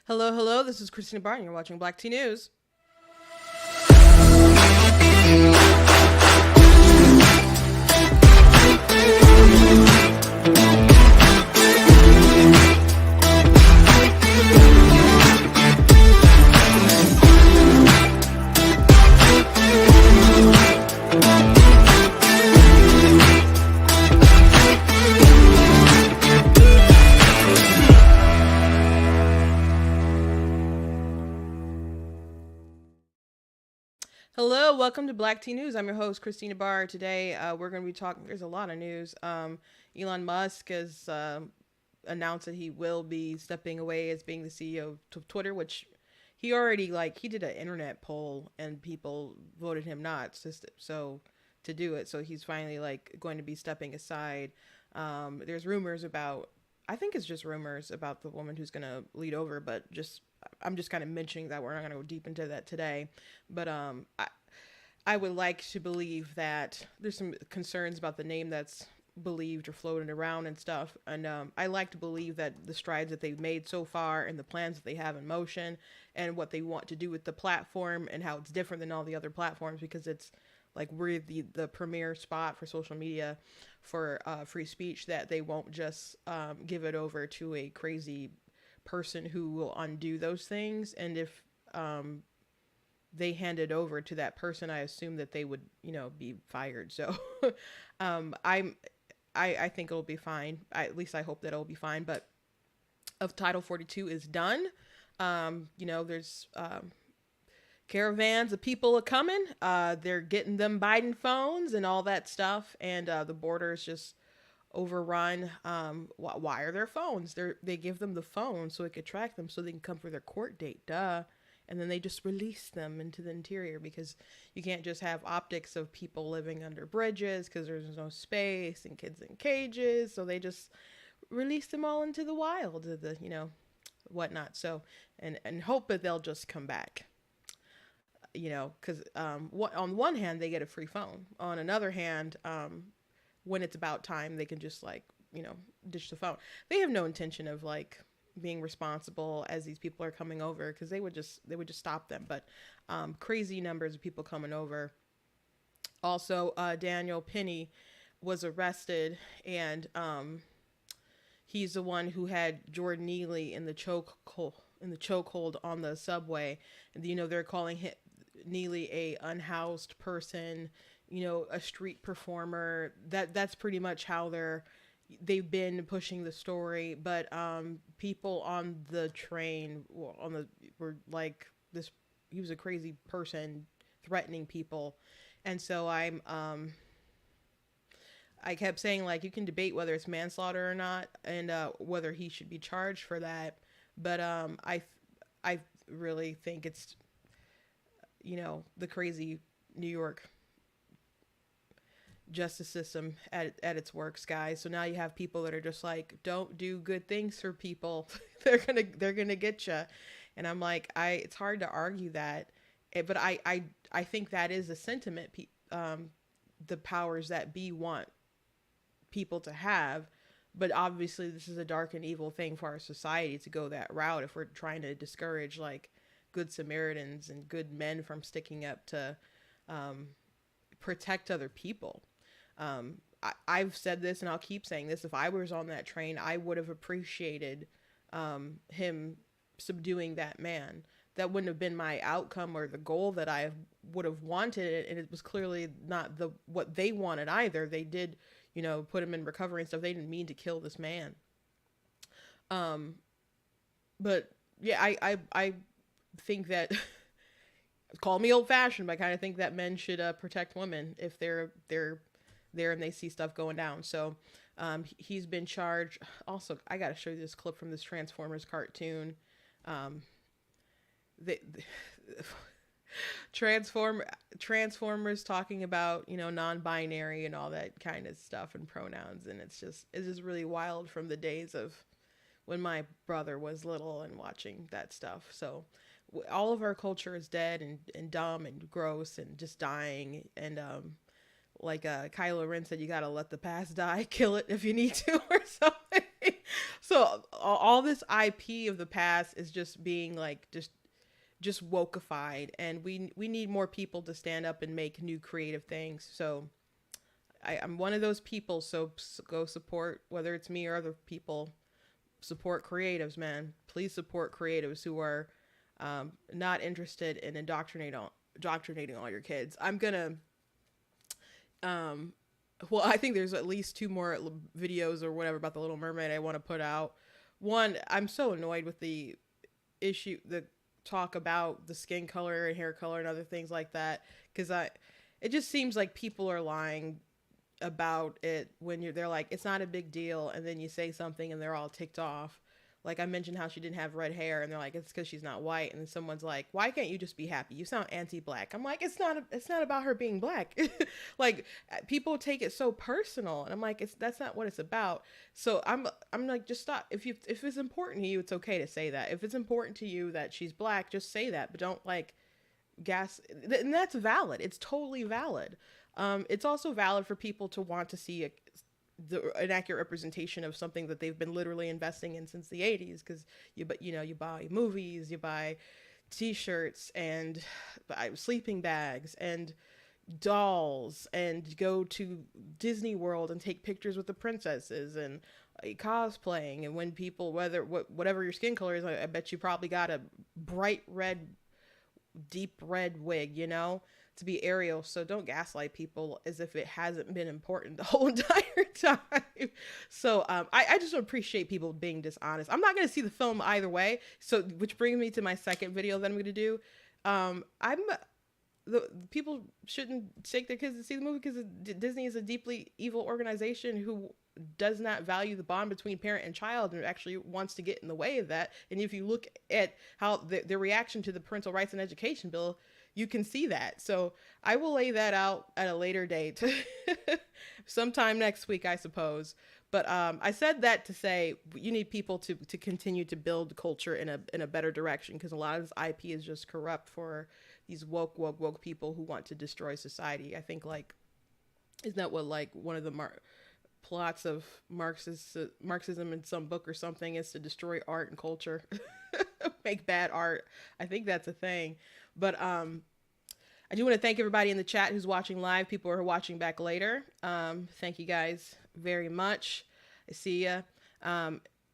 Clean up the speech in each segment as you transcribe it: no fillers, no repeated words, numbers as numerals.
Hello, hello. This is Christina Barton. You're watching Black Tea News. Hello, welcome to Black Tea News. I'm your host, Christina Barr. Today, we're going to be talking. There's a lot of news. Elon Musk has announced that he will be stepping away as being the CEO of Twitter, which he already he did an internet poll and people voted him not so to do it. So he's finally going to be stepping aside. There's rumors about. I think it's just rumors about the woman who's going to lead over, but I'm just kind of mentioning that we're not going to go deep into that today. But I would like to believe that there's some concerns about the name that's believed or floating around and stuff. And I like to believe that the strides that they've made so far and the plans that they have in motion and what they want to do with the platform and how it's different than all the other platforms, because it's like we're the premier spot for social media for free speech, that they won't just give it over to a crazy person who will undo those things. And if they hand it over to that person, I assume that they would, be fired. So I think it'll be fine. At least I hope that it'll be fine. But of Title 42 is done. There's caravans of people are coming. They're getting them Biden phones and all that stuff. And the border is just overrun. Why are their phones? They give them the phone so it could track them so they can come for their court date. Duh. And then they just release them into the interior, because you can't just have optics of people living under bridges because there's no space and kids in cages. So they just release them all into the wild, whatnot. So, and hope that they'll just come back. Because on one hand, they get a free phone. On another hand, when it's about time, they can just ditch the phone. They have no intention of being responsible as these people are coming over, because they would just stop them. But crazy numbers of people coming over. Also, Daniel Penny was arrested, and he's the one who had Jordan Neely in the chokehold on the subway. And they're calling Neely a unhoused person, a street performer. That's pretty much how they've been pushing the story. But people on the train were like, this, he was a crazy person threatening people. And so I kept saying, you can debate whether it's manslaughter or not, and whether he should be charged for that. But I really think it's the crazy New York justice system at its works, guys. So now you have people that are just don't do good things for people. they're gonna get you. And I'm it's hard to argue that, but I think that is a sentiment the powers that be want people to have. But obviously this is a dark and evil thing for our society to go that route if we're trying to discourage good Samaritans and good men from sticking up to protect other people. I've said this and I'll keep saying this. If I was on that train, I would have appreciated him subduing that man. That wouldn't have been my outcome or the goal that I would have wanted. And it was clearly not what they wanted either. They did, put him in recovery and stuff. They didn't mean to kill this man. But yeah, I think that call me old fashioned, but I kind of think that men should protect women if they're there and they see stuff going down. So he's been charged. Also, I got to show you this clip from this Transformers cartoon. Transformers talking about non-binary and all that kind of stuff and pronouns, and it's just really wild from the days of when my brother was little and watching that stuff. So all of our culture is dead and dumb and gross and just dying. And Kylo Ren said, you gotta let the past die, kill it if you need to, or something. So all this IP of the past is just being like just wokeified, and we need more people to stand up and make new creative things. So I'm one of those people. So go support, whether it's me or other people. Support creatives, man. Please support creatives who are not interested in indoctrinating all your kids. I'm gonna well, I think there's at least two more videos or whatever about the Little Mermaid I want to put out. One, I'm so annoyed with the talk about the skin color and hair color and other things like that, because it just seems like people are lying about it when they're like, it's not a big deal, and then you say something and they're all ticked off. Like I mentioned how she didn't have red hair, and they're like, it's because she's not white. And then someone's like, why can't you just be happy? You sound anti-black. I'm like, it's not about her being black. Like people take it so personal, and I'm like, that's not what it's about. So I'm like, just stop. If it's important to you, it's okay to say that. If it's important to you that she's black, just say that, but don't like gas. And that's valid. It's totally valid. It's also valid for people to want to see an accurate representation of something that they've been literally investing in since the 80s, because you buy movies, you buy t-shirts and buy sleeping bags and dolls, and go to Disney World and take pictures with the princesses and cosplaying. And when people, whatever your skin color is, I bet you probably got a bright red, deep red wig, to be Ariel. So don't gaslight people as if it hasn't been important the whole entire time. So I just appreciate people being dishonest. I'm not going to see the film either way. So which brings me to my second video that I'm going to do. The people shouldn't take their kids to see the movie because Disney is a deeply evil organization who does not value the bond between parent and child, and actually wants to get in the way of that. And if you look at how the reaction to the Parental Rights and Education bill, you can see that. So I will lay that out at a later date, sometime next week, I suppose. But I said that to say you need people to continue to build culture in a better direction, because a lot of this IP is just corrupt for these woke people who want to destroy society. I think, like, isn't that what, like, one of the plots of Marxism in some book or something is to destroy art and culture, make bad art. I think that's a thing. But I do want to thank everybody in the chat who's watching live, people who are watching back later. Thank you guys very much. I see ya.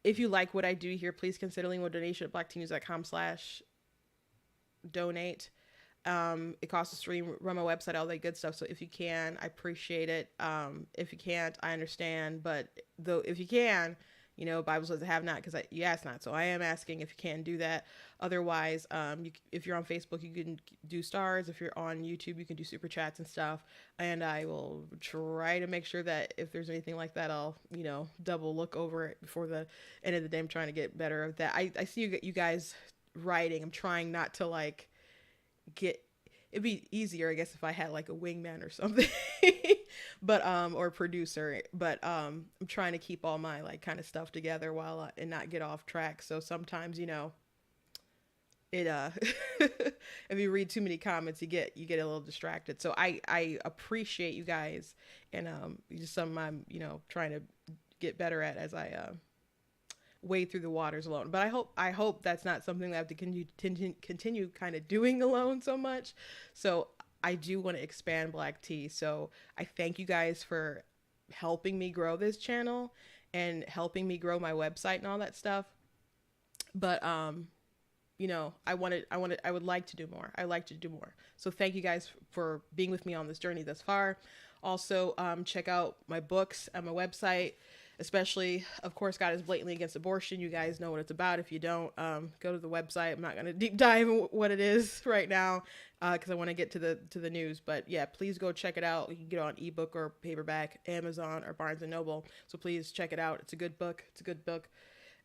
If you like what I do here, please consider leaving a donation at blackteennews.com/donate. It costs a stream, run my website, all that good stuff. So if you can, I appreciate it. If you can't, I understand. But though, if you can, Bible says have not, because you ask not. So I am asking if you can do that. Otherwise, if you're on Facebook, you can do stars. If you're on YouTube, you can do super chats and stuff. And I will try to make sure that if there's anything like that, I'll, double look over it before the end of the day. I'm trying to get better at that. I see you guys writing. I'm trying not to it'd be easier, I guess, if I had like a wingman or something, but or producer. But I'm trying to keep all my kind of stuff together and not get off track. So sometimes it if you read too many comments, you get a little distracted. So I appreciate you guys, and just something I'm trying to get better at as I wade through the waters alone. But I hope that's not something that I have to continue kind of doing alone so much. So I do want to expand Black Tea. So I thank you guys for helping me grow this channel and helping me grow my website and all that stuff. But I would like to do more. I like to do more. So thank you guys for being with me on this journey thus far. Also, check out my books at my website. Especially, of course, God is blatantly against abortion. You guys know what it's about. If you don't, go to the website. I'm not going to deep dive in what it is right now, because I want to get to the news. But yeah, please go check it out. You can get it on ebook or paperback, Amazon or Barnes & Noble. So please check it out. It's a good book.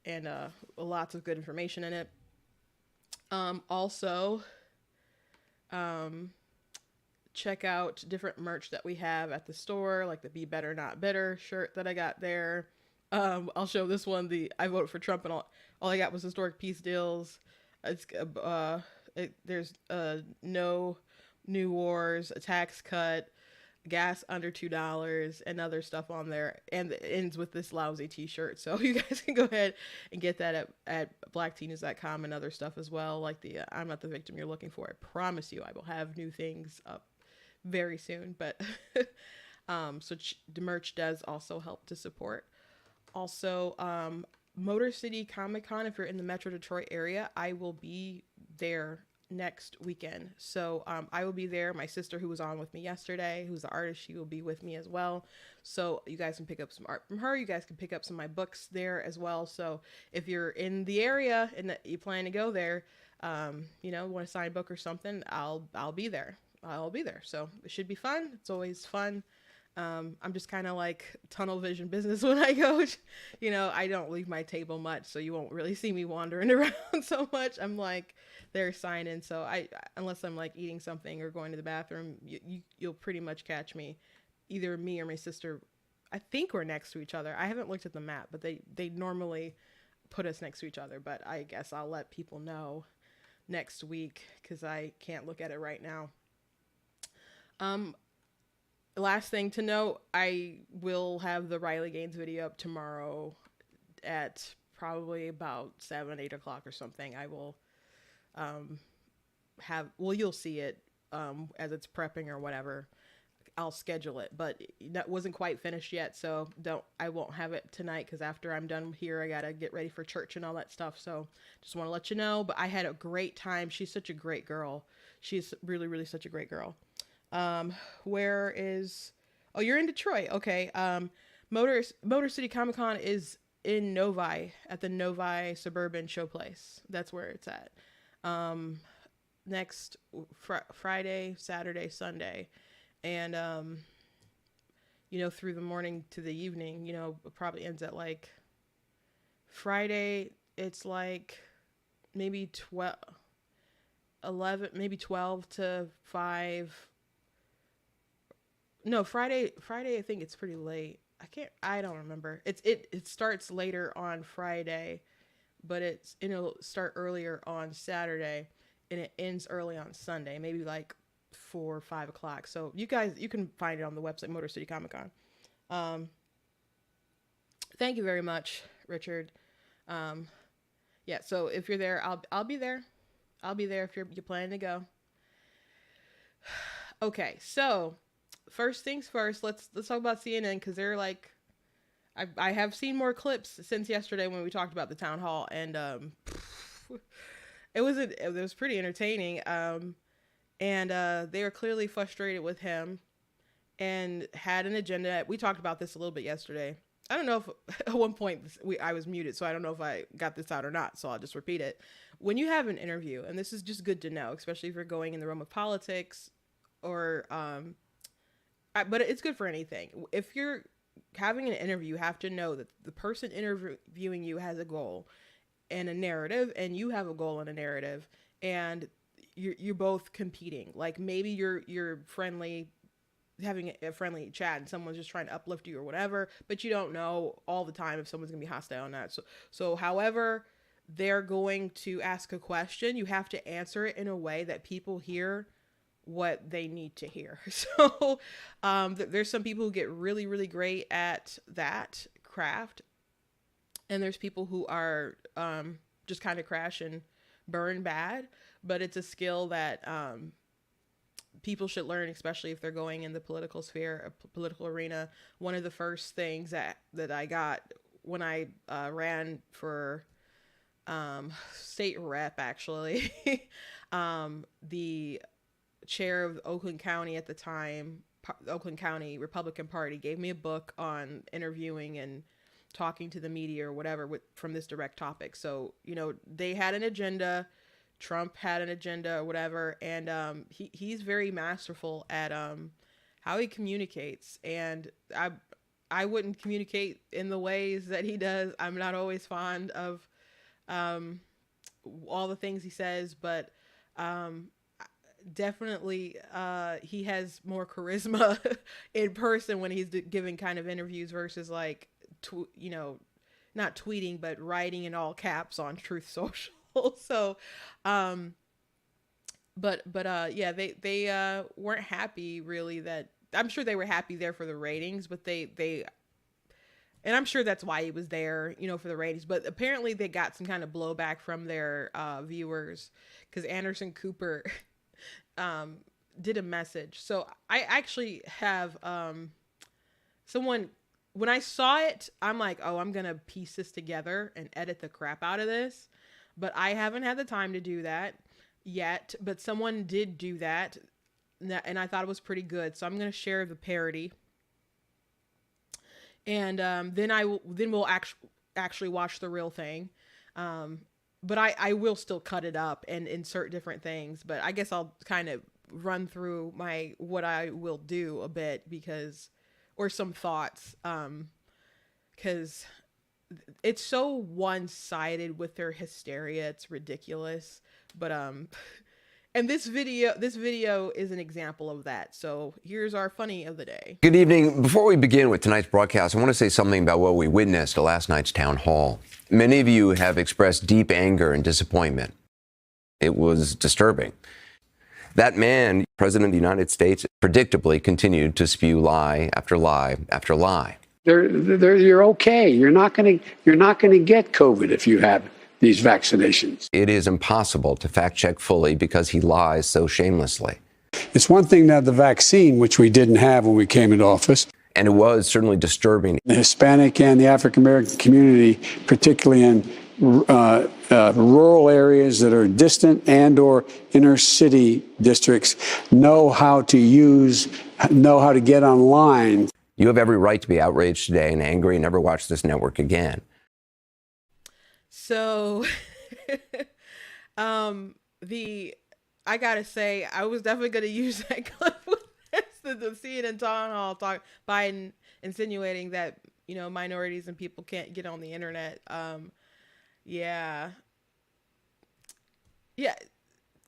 And lots of good information in it. Also, check out different merch that we have at the store, like the Be Better Not Bitter shirt that I got there. I'll show this one. I voted for Trump, and all I got was historic peace deals. There's no new wars, a tax cut, gas under $2 and other stuff on there, and it ends with this lousy t-shirt. So you guys can go ahead and get that at blackteeners.com and other stuff as well, like the I'm not the victim you're looking for. I promise you I will have new things up very soon. But the merch does also help to support. Also, Motor City Comic Con, if you're in the Metro Detroit area, I will be there next weekend. So I will be there. My sister, who was on with me yesterday, who's the artist, she will be with me as well. So you guys can pick up some art from her. You guys can pick up some of my books there as well. So if you're in the area and that you plan to go there, want to sign a book or something, I'll be there. I'll be there. So it should be fun. It's always fun. I'm just kind of like tunnel vision business when I go. I don't leave my table much, so you won't really see me wandering around so much. I'm like there signing, so unless I'm like eating something or going to the bathroom, you'll pretty much catch me. Either me or my sister, I think we're next to each other. I haven't looked at the map, but they normally put us next to each other. But I guess I'll let people know next week because I can't look at it right now. Last thing to note, I will have the Riley Gaines video up tomorrow at probably about 7, 8 o'clock or something. I will you'll see it as it's prepping or whatever. I'll schedule it, but that wasn't quite finished yet, so I won't have it tonight because after I'm done here, I gotta get ready for church and all that stuff. So just want to let you know. But I had a great time. She's such a great girl. She's really, really such a great girl. You're in Detroit. Okay. Motor City Comic Con is in Novi at the Novi Suburban Showplace. That's where it's at. Next Friday, Saturday, Sunday. And, through the morning to the evening, it probably ends at like Friday. It's like maybe 12 to 5. No, Friday, I think it's pretty late. I don't remember. It starts later on Friday, but it'll start earlier on Saturday and it ends early on Sunday, maybe like 4 or 5 o'clock. So you can find it on the website, Motor City Comic Con. Thank you very much, Richard. So if you're there, I'll be there. I'll be there if you're planning to go. Okay, so first things first, let's talk about CNN because they're like, I have seen more clips since yesterday when we talked about the town hall, and it was pretty entertaining. And they were clearly frustrated with him and had an agenda. We talked about this a little bit yesterday. I don't know if at one point I was muted, so I don't know if I got this out or not, so I'll just repeat it. When you have an interview, and this is just good to know, especially if you're going in the realm of politics or but it's good for anything. If you're having an interview, you have to know that the person interviewing you has a goal and a narrative, and you have a goal and a narrative, and you're both competing. Like maybe you're friendly, having a friendly chat, and someone's just trying to uplift you or whatever, but you don't know all the time if someone's gonna be hostile on that. So however they're going to ask a question, you have to answer it in a way that people hear what they need to hear. So there's some people who get really, really great at that craft, and there's people who are just kind of crash and burn bad, but it's a skill that people should learn, especially if they're going in the political sphere, political arena. One of the first things that I got when I ran for state rep, actually, the chair of Oakland County at the time, the Oakland County Republican Party, gave me a book on interviewing and talking to the media or whatever from this direct topic. So, they had an agenda. Trump had an agenda or whatever. And he's very masterful at how he communicates. And I wouldn't communicate in the ways that he does. I'm not always fond of all the things he says, but definitely he has more charisma in person when he's giving kind of interviews versus like not tweeting but writing in all caps on Truth Social. So they weren't happy really that I'm sure they were happy there for the ratings, but and I'm sure that's why he was there, for the ratings. But apparently they got some kind of blowback from their viewers because Anderson Cooper did a message. So I actually have someone, when I saw it, I'm like, oh, I'm going to piece this together and edit the crap out of this. But I haven't had the time to do that yet. But someone did do that. And I thought it was pretty good. So I'm going to share the parody. And then we'll actually watch the real thing. But I will still cut it up and insert different things. But I guess I'll kind of run through what I will do a bit or some thoughts, because it's so one-sided with their hysteria. It's ridiculous. But and this video is an example of that. So here's our funny of the day. Good evening. Before we begin with tonight's broadcast, I want to say something about what we witnessed at last night's town hall. Many of you have expressed deep anger and disappointment. It was disturbing. That man, President of the United States, predictably continued to spew lie after lie after lie. You're okay. You're not going to get COVID if you have these vaccinations. It is impossible to fact check fully because he lies so shamelessly. It's one thing to have the vaccine, which we didn't have when we came into office. And it was certainly disturbing. The Hispanic and the African American community, particularly in rural areas that are distant and or inner city districts, know how to get online. You have every right to be outraged today and angry and never watch this network again. So, I gotta say, I was definitely gonna use that clip with the CNN town hall Biden insinuating that, minorities and people can't get on the internet. Yeah.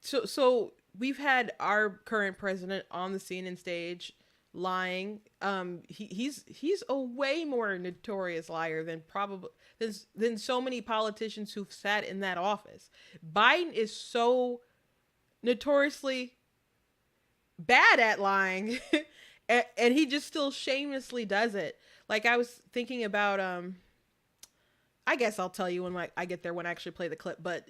So we've had our current president on the CNN stage lying. He's a way more notorious liar than so many politicians who've sat in that office. Biden is so notoriously bad at lying and he just still shamelessly does it. Like, I was thinking about I guess I'll tell you when I get there, when I actually play the clip, but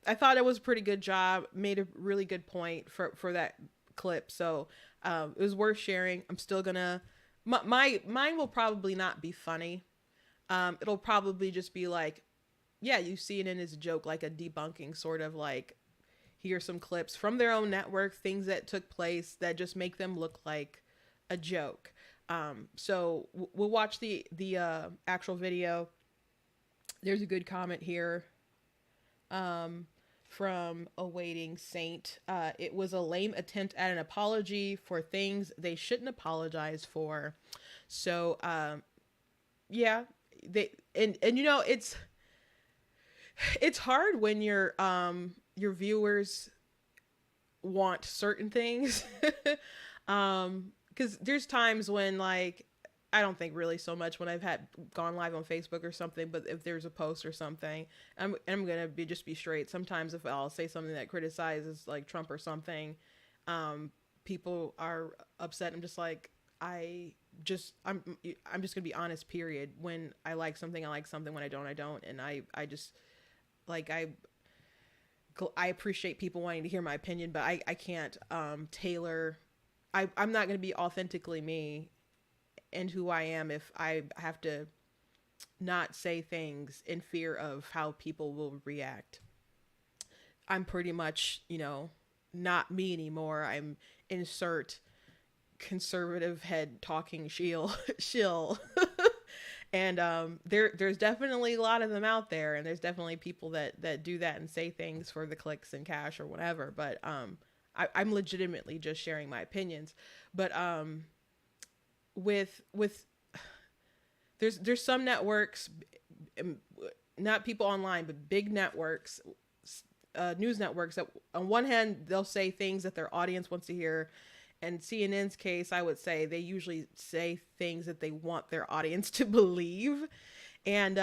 I thought it was a pretty good job, made a really good point for that clip. So it was worth sharing. I'm still gonna, mine will probably not be funny. It'll probably just be like, yeah, you see it in as a joke, like a debunking sort of, like, here's some clips from their own network, things that took place that just make them look like a joke. So we'll watch the actual video. There's a good comment here from Awaiting Saint. It was a lame attempt at an apology for things they shouldn't apologize for. So yeah, it's hard when your viewers want certain things. Because there's times when, like, I don't think really so much when I've gone live on Facebook or something, but if there's a post or something, I'm gonna be straight. Sometimes if I'll say something that criticizes, like, Trump or something, people are upset. I'm just like, I'm just gonna be honest, period. When I like something, I like something. When I don't. And I just, like, I appreciate people wanting to hear my opinion, but I can't tailor. I'm not going to be authentically me and who I am if I have to not say things in fear of how people will react. I'm pretty much, not me anymore. I'm insert conservative head talking shill. And there's definitely a lot of them out there, and there's definitely people that do that and say things for the clicks and cash or whatever. But I'm legitimately just sharing my opinions. But with there's some networks, not people online, but big networks, news networks, that on one hand they'll say things that their audience wants to hear. And CNN's case, I would say they usually say things that they want their audience to believe. And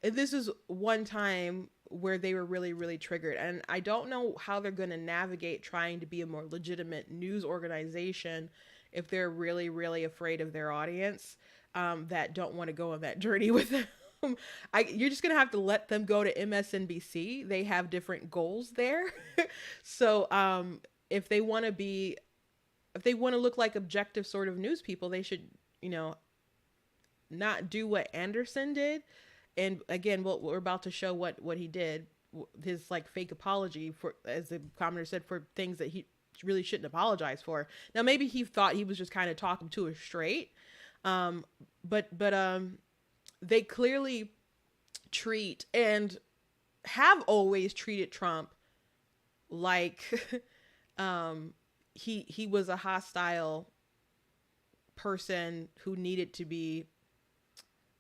this is one time where they were really, really triggered. And I don't know how they're going to navigate trying to be a more legitimate news organization if they're really, really afraid of their audience, that don't want to go on that journey with them. You're just gonna have to let them go to MSNBC. They have different goals there. So if they want to be, if they want to look like objective sort of news people, they should, you know, not do what Anderson did. And again, we're about to show what he did, his like fake apology for, as the commenter said, for things that he really shouldn't apologize for. Now maybe he thought he was just kind of talking to us straight, but they clearly treat and have always treated Trump like he was a hostile person who needed to be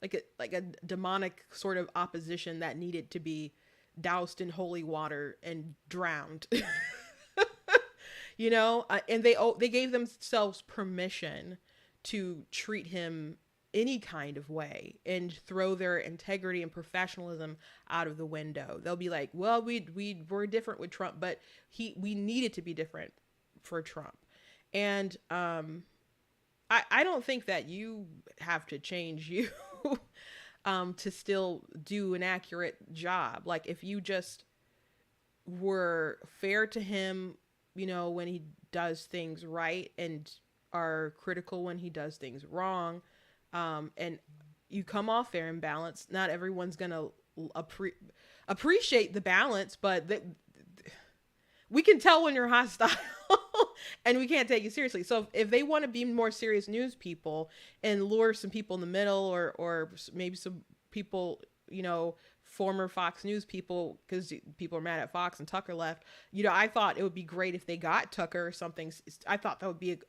like a demonic sort of opposition that needed to be doused in holy water and drowned. You know, and they gave themselves permission to treat him any kind of way and throw their integrity and professionalism out of the window. They'll be like, well, we were different with Trump, but we needed to be different for Trump. And I don't think that you have to change you to still do an accurate job. Like if you just were fair to him, you know, when he does things right, and are critical when he does things wrong, and you come off fair and balanced. Not everyone's gonna appreciate the balance, but we can tell when you're hostile and we can't take you seriously. So if they want to be more serious news people and lure some people in the middle, or maybe some people, you know, former Fox News people, because people are mad at Fox and Tucker left, you know, I thought it would be great if they got Tucker or something. I thought that would be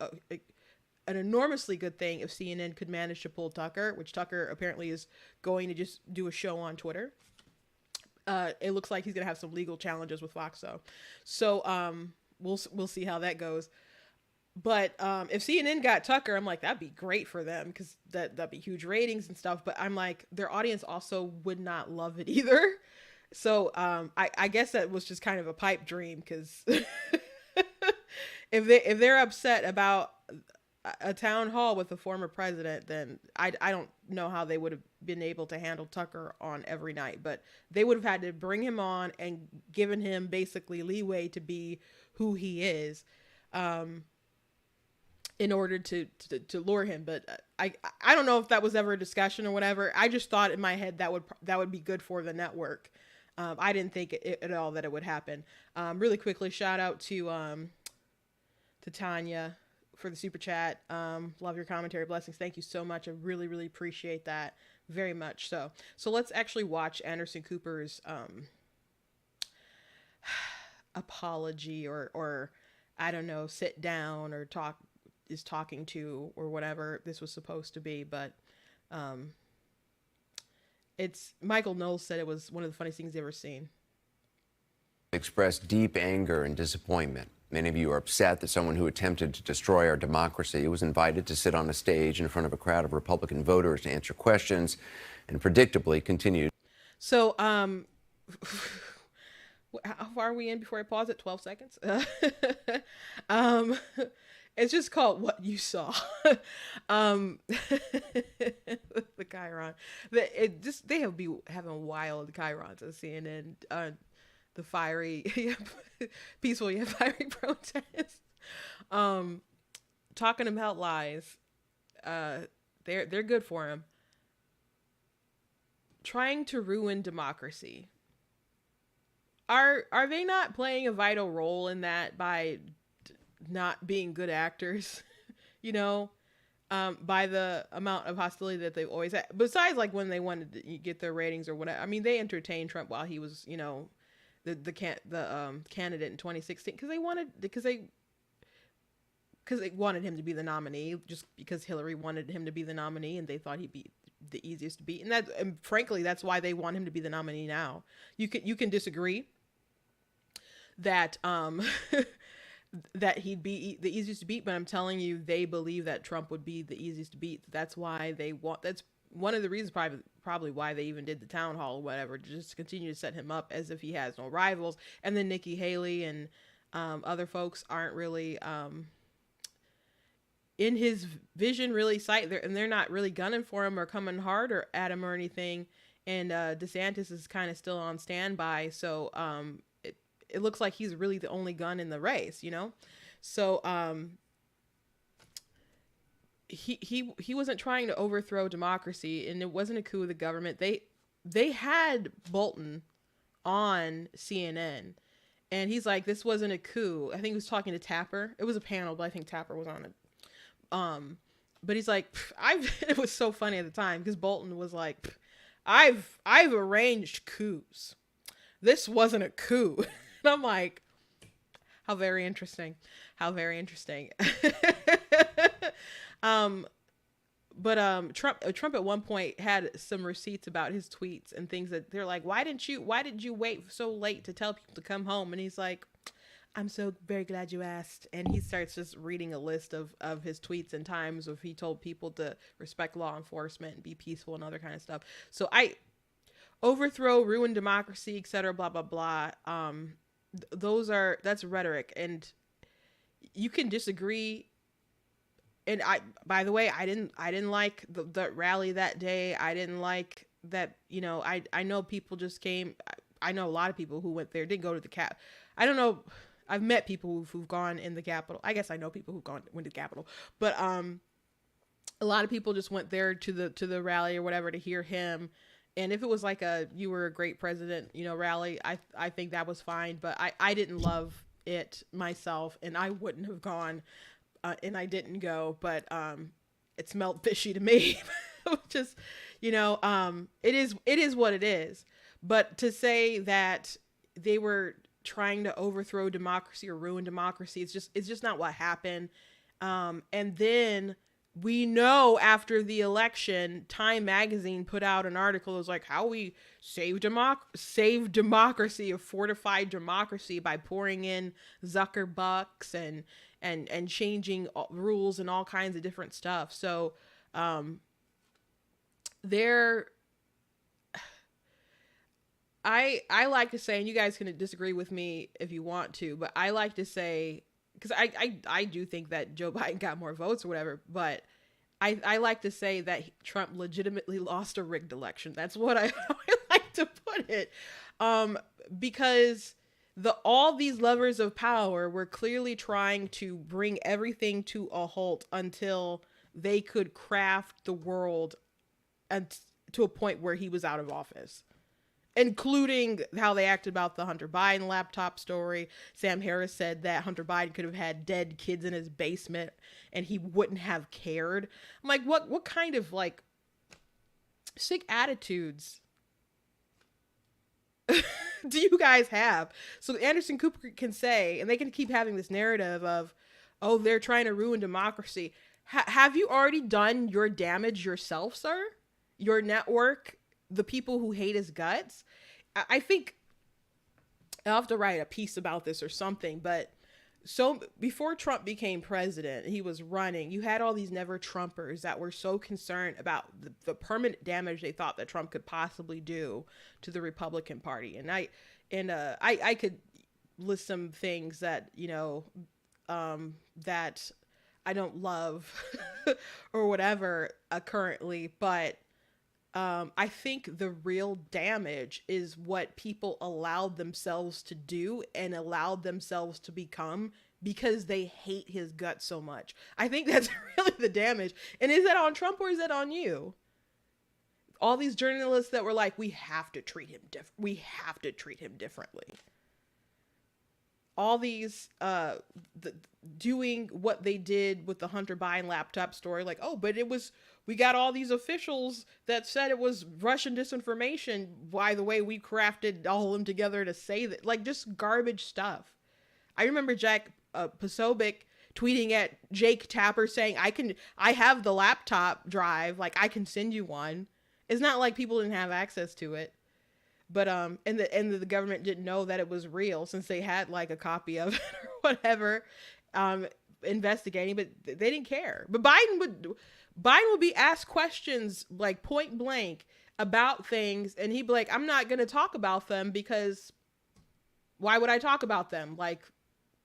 an enormously good thing if CNN could manage to pull Tucker, which Tucker apparently is going to just do a show on Twitter. It looks like he's gonna have some legal challenges with Fox, though. So we'll see how that goes. But if CNN got Tucker, I'm like, that'd be great for them, because that'd be huge ratings and stuff. But I'm like, their audience also would not love it either. So I guess that was just kind of a pipe dream, because if they're upset about a town hall with a former president, then I don't know how they would have been able to handle Tucker on every night. But they would have had to bring him on and given him basically leeway to be who he is, in order to lure him. But I don't know if that was ever a discussion or whatever. I just thought in my head that would be good for the network. I didn't think at all that it would happen. Really quickly, shout out to Tanya for the super chat. Love your commentary. Blessings. Thank you so much. I really, really appreciate that very much. So let's actually watch Anderson Cooper's apology, or I don't know, sit down or talking to, or whatever this was supposed to be. But it's, Michael Knowles said it was one of the funniest things he's ever seen. Expressed deep anger and disappointment. Many of you are upset that someone who attempted to destroy our democracy was invited to sit on a stage in front of a crowd of Republican voters to answer questions, and predictably continued. So, how far are we in before I pause it? 12 seconds? It's just called What You Saw. The Chiron. They have be having wild Chirons at CNN. The fiery, peaceful yet fiery protests. Talking about lies. They're good for him. Trying to ruin democracy. Are they not playing a vital role in that by not being good actors? You know, by the amount of hostility that they've always had. Besides, like when they wanted to get their ratings or whatever. I mean, they entertained Trump while he was, you know, the candidate in 2016, because they wanted him to be the nominee, just because Hillary wanted him to be the nominee, and they thought he'd be the easiest to beat. And frankly, that's why they want him to be the nominee now. You can disagree that that he'd be the easiest to beat, but I'm telling you, they believe that Trump would be the easiest to beat. That's why that's one of the reasons probably why they even did the town hall or whatever, just to continue to set him up as if he has no rivals. And then Nikki Haley and other folks aren't really in his vision really sight there, and they're not really gunning for him or coming harder at him or anything. And DeSantis is kind of still on standby, so it looks like he's really the only gun in the race, you know. So he wasn't trying to overthrow democracy, and it wasn't a coup of the government. They had Bolton on CNN, and he's like, this wasn't a coup. I think he was talking to Tapper. It was a panel, but I think Tapper was on it. But he's like, it was so funny at the time because Bolton was like, I've arranged coups. This wasn't a coup. And I'm like, how very interesting. How very interesting. But Trump at one point had some receipts about his tweets and things that they're like, why did you wait so late to tell people to come home? And he's like, I'm so very glad you asked. And he starts just reading a list of his tweets and times of he told people to respect law enforcement and be peaceful and other kind of stuff. So overthrow, ruin democracy, etc., blah, blah, blah. That's rhetoric, and you can disagree. And by the way, I didn't like the rally that day. I didn't like that, you know, I know people just came. I know a lot of people who went there, didn't go to the Cap. I don't know. I've met people who've gone in the Capitol. I guess I know people went to the Capitol, but a lot of people just went there to the rally or whatever to hear him. And if it was like you were a great president, you know, rally, I think that was fine. But I didn't love it myself, and I wouldn't have gone, and I didn't go. But it smelled fishy to me. Just, you know, it is what it is. But to say that they were trying to overthrow democracy or ruin democracy, it's just not what happened. And then we know after the election, Time Magazine put out an article that was like, how we save democracy or fortified democracy by pouring in Zucker bucks and changing rules and all kinds of different stuff. So I like to say, and you guys can disagree with me if you want to, but I like to say, because I do think that Joe Biden got more votes or whatever, but I like to say that Trump legitimately lost a rigged election. That's what I like to put it. Because all these levers of power were clearly trying to bring everything to a halt until they could craft the world to a point where he was out of office. Including how they acted about the Hunter Biden laptop story. Sam Harris said that Hunter Biden could have had dead kids in his basement and he wouldn't have cared. I'm like, what kind of like sick attitudes do you guys have? So Anderson Cooper can say, and they can keep having this narrative of, oh, they're trying to ruin democracy. Have you already done your damage yourself, sir? Your network, the people who hate his guts? I think I'll have to write a piece about this or something, but so before Trump became president, he was running, you had all these never Trumpers that were so concerned about the permanent damage they thought that Trump could possibly do to the Republican Party. And I could list some things that, you know, that I don't love or whatever currently, but I think the real damage is what people allowed themselves to do and allowed themselves to become because they hate his guts so much. I think that's really the damage. And is that on Trump or is that on you? All these journalists that were like, we have to treat him differently. All these doing what they did with the Hunter Biden laptop story, like, oh, but we got all these officials that said it was Russian disinformation. By the way, we crafted all of them together to say that, like, just garbage stuff. I remember Jack Posobiec tweeting at Jake Tapper saying, I have the laptop drive, like I can send you one. It's not like people didn't have access to it. But and the government didn't know that it was real since they had like a copy of it or whatever, investigating, but they didn't care. But Biden would be asked questions like point blank about things, and he'd be like, I'm not going to talk about them because why would I talk about them? Like,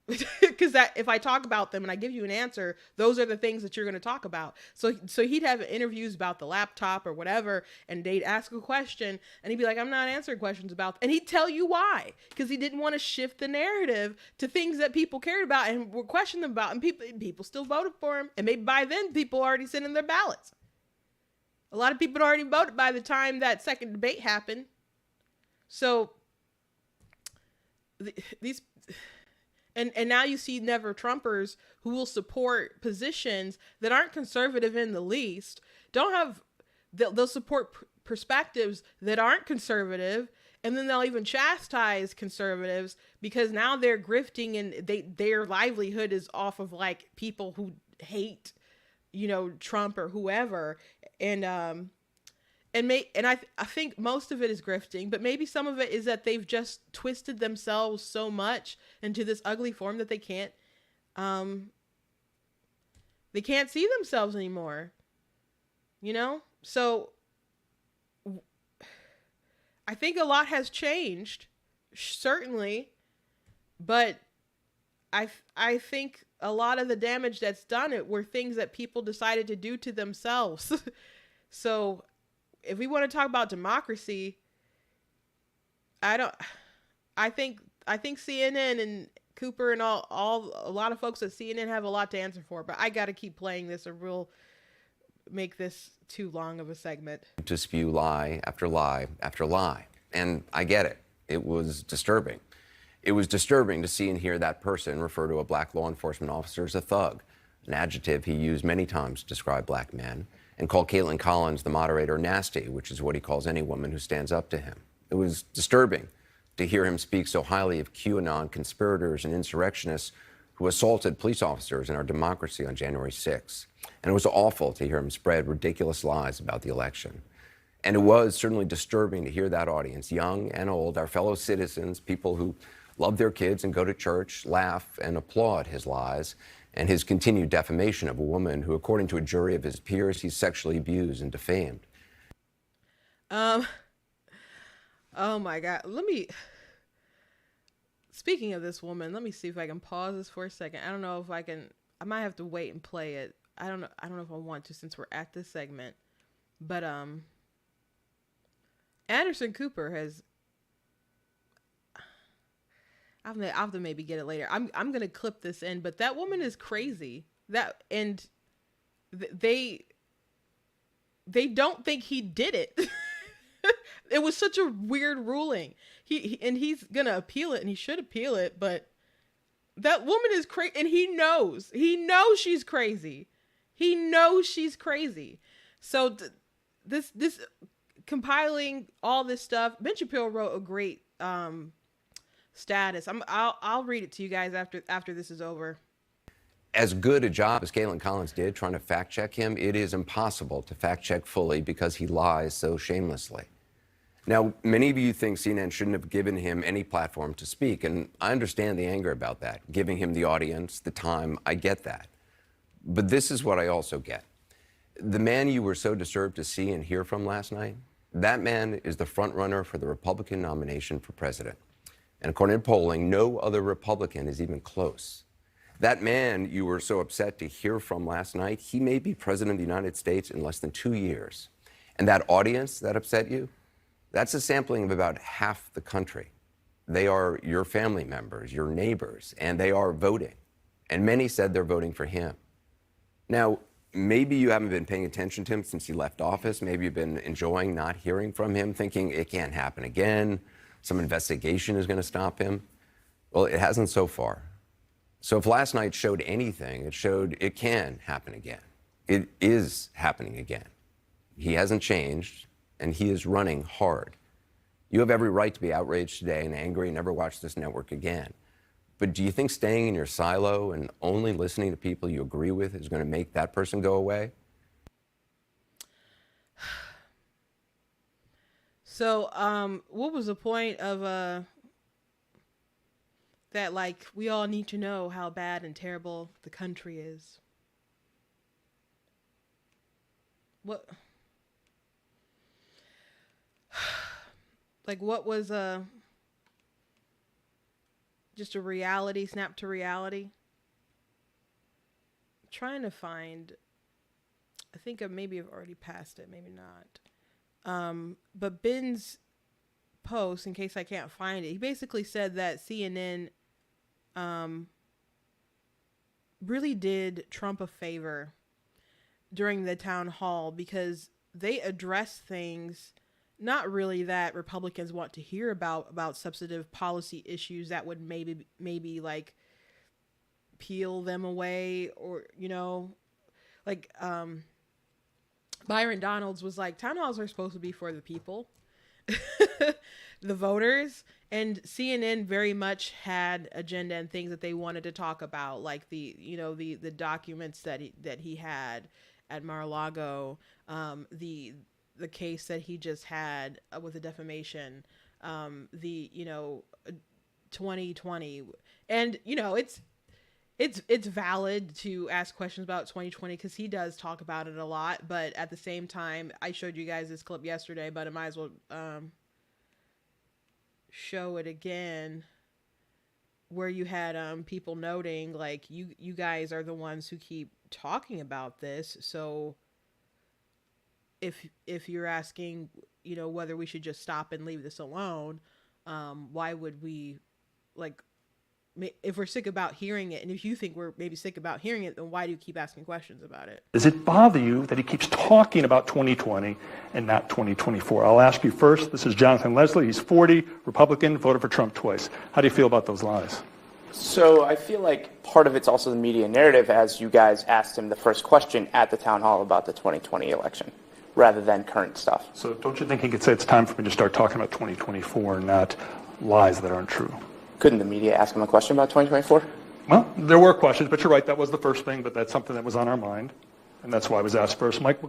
because that if I talk about them and I give you an answer, those are the things that you're going to talk about. So he'd have interviews about the laptop or whatever, and they'd ask a question, and he'd be like, "I'm not answering questions about," and he'd tell you why, because he didn't want to shift the narrative to things that people cared about and were questioning them about, and people still voted for him, and maybe by then people already sent in their ballots. A lot of people had already voted by the time that second debate happened. So these. And now you see never Trumpers who will support positions that aren't conservative in the least, they'll support perspectives that aren't conservative, and then they'll even chastise conservatives because now they're grifting and their livelihood is off of like people who hate, Trump or whoever. I think most of it is grifting, but maybe some of it is that they've just twisted themselves so much into this ugly form that they can't see themselves anymore. So I think a lot has changed, certainly, but I think a lot of the damage that's done it were things that people decided to do to themselves. So if we want to talk about democracy, I think CNN and Cooper and a lot of folks at CNN have a lot to answer for, but I got to keep playing this or we'll make this too long of a segment. To spew lie after lie after lie. And I get it. It was disturbing. It was disturbing to see and hear that person refer to a black law enforcement officer as a thug, an adjective he used many times to describe black men, and called Caitlin Collins, the moderator, nasty, which is what he calls any woman who stands up to him. It was disturbing to hear him speak so highly of QAnon conspirators and insurrectionists who assaulted police officers in our democracy on January 6th. And it was awful to hear him spread ridiculous lies about the election. And it was certainly disturbing to hear that audience, young and old, our fellow citizens, people who love their kids and go to church, laugh and applaud his lies and his continued defamation of a woman who, according to a jury of his peers, he sexually abused and defamed. Oh my God. Speaking of this woman, let me see if I can pause this for a second. I don't know if I can, I might have to wait and play it. I don't know if I want to since we're at this segment. But Anderson Cooper has, I'll have to maybe get it later. I'm gonna clip this in, but that woman is crazy. They don't think he did it. It was such a weird ruling. He's gonna appeal it, and he should appeal it. But that woman is crazy, and he knows she's crazy. He knows she's crazy. So this compiling all this stuff. Ben Shapiro wrote a great status. I'll read it to you guys after this is over. As good a job as Caitlin Collins did trying to fact check him, it is impossible to fact check fully because he lies so shamelessly. Now, many of you think CNN shouldn't have given him any platform to speak, and I understand the anger about that, giving him the audience, the time, I get that. But this is what I also get. The man you were so disturbed to see and hear from last night, that man is the front runner for the Republican nomination for president. And according to polling, no other Republican is even close. That man you were so upset to hear from last night, he may be president of the United States in less than 2 years. And that audience that upset you, that's a sampling of about half the country. They are your family members, your neighbors, and they are voting. And many said they're voting for him. Now, maybe you haven't been paying attention to him since he left office. Maybe you've been enjoying not hearing from him, thinking it can't happen again. Some investigation is going to stop him. Well, it hasn't so far. So if last night showed anything, it showed it can happen again. It is happening again. He hasn't changed, and he is running hard. You have every right to be outraged today and angry and never watch this network again. But do you think staying in your silo and only listening to people you agree with is going to make that person go away? So, what was the point of that? Like, we all need to know how bad and terrible the country is. What? Like, what was just a reality, snap to reality. I'm trying to find, I think maybe I've already passed it, maybe not. But Ben's post, in case I can't find it, he basically said that CNN really did Trump a favor during the town hall because they addressed things not really that Republicans want to hear about substantive policy issues that would maybe like peel them away, or like Byron Donalds was like, town halls are supposed to be for the people, the voters, and CNN very much had agenda and things that they wanted to talk about, like the documents that he had at Mar-a-Lago, the case that he just had with the defamation, the 2020, and it's valid to ask questions about 2020 because he does talk about it a lot. But at the same time, I showed you guys this clip yesterday, but I might as well show it again, where you had people noting like you guys are the ones who keep talking about this. So if you're asking, whether we should just stop and leave this alone, why would we, like, if we're sick about hearing it, and if you think we're maybe sick about hearing it, then why do you keep asking questions about it? Does it bother you that he keeps talking about 2020 and not 2024? I'll ask you first. This is Jonathan Leslie. He's 40, Republican, voted for Trump twice. How do you feel about those lies? So I feel like part of it's also the media narrative, as you guys asked him the first question at the town hall about the 2020 election, rather than current stuff. So don't you think he could say it's time for me to start talking about 2024 and not lies that aren't true? Couldn't the media ask him a question about 2024? Well, there were questions, but you're right. That was the first thing, but that's something that was on our mind, and that's why I was asked first. Mike?